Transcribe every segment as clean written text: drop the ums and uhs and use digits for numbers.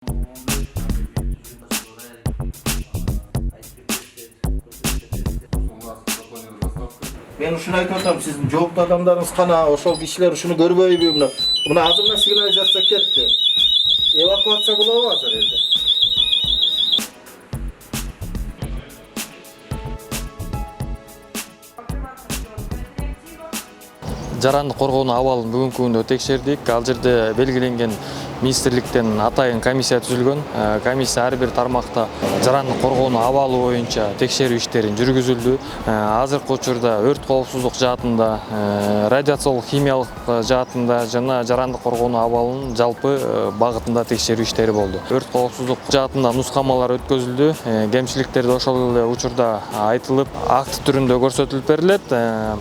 Ben ушуну айтып атам, сиздин жооптуу адамдарыңыз кана, ошол кишилер ушуну көрбөйбү? Мына азыр эле сигнализация кетти. Эвакуация болобу азыр эле? Жаранды коргоонун абалын бүгүнкү күндө текшердик. Ал жерде белгиленген министрликтен атайын комиссия түзүлгөн. Комиссия ар бир тармакта жаранды коргоонун абалы боюнча текшерүү иштерин жүргүзүлдү. Азыркы учурда өрт коопсуздук жаатында, радиациялык химиялык жаатында жана жаранды коргоонун абалынын жалпы багытында текшерүү иштери болду. Өрт коопсуздук жаатында нускамалар өткөзүлдү. Кемчиликтерди ошол эле учурда айтылып, акт түрүндө көрсөтүлүп берилет.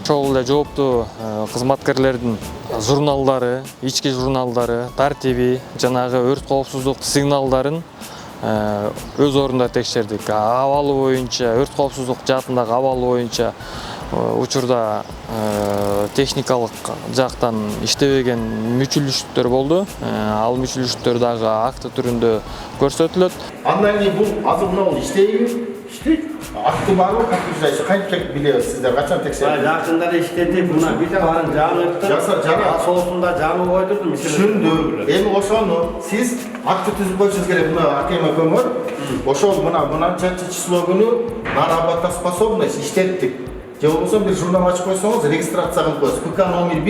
Ошол эле жооптуу кызматкерлердин журналдары, ички журналдары, тартиби, жанагы өрт коопсуздук сигналдарын өз орунда текшердик. Абалы боюнча, өрт коопсуздук жаатындагы абалы боюнча учурда техникалык жактан иштебеген мүчүлүштөр болду. Ал мүчүлүштөр дагы акт түрүндө көрсөтүлөт. Андан кийин бул азыр мына иштейби? Иштейт. Акты барбы? Кантип кантип билебиз сиздер качан текшердиңиз? Жакында иштеди, мына бир барын жаңыртты. Соосунда жаңы койдурдум. Түшүндүм. Эми ошону сиз акты түзүп коюшуңуз керек. Мына акема көмөр. Ошол мынанча число күнү на работоспособность иштеттик. Же болбосо бир журнал ачып койсоңуз, регистрация кылып коесуз. КК номер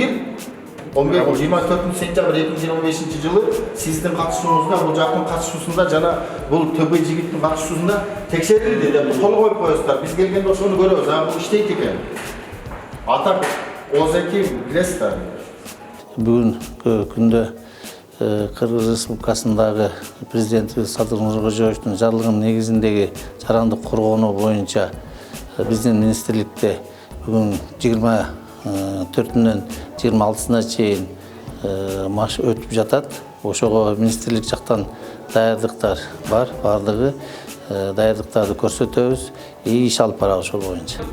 24 сентябрь 2025 жылы сиздин катышуңузда, бул жактын катышуусунда жана бул ТБ жигиттин катышуусунда текшерилди деп кол коюп коесуздар. Биз келгенде ошону көрөбүз. Бул иштейт экен. Атак озеки билесиздер. Бүгүнкү күндө Кыргыз Республикасындагы президенти Садыр Нуркожоевдун жарлыгынын негизиндеги жаранды коргонуу боюнча биздин министрликте бүгүн 24-нөн 26-сына чейин марш өтүп жатат. Ошого министрлик жактан даярдыктар бар, бардыгы даярдыктарды көрсөтөбүз. Иш алып барабыз ошол боюнча.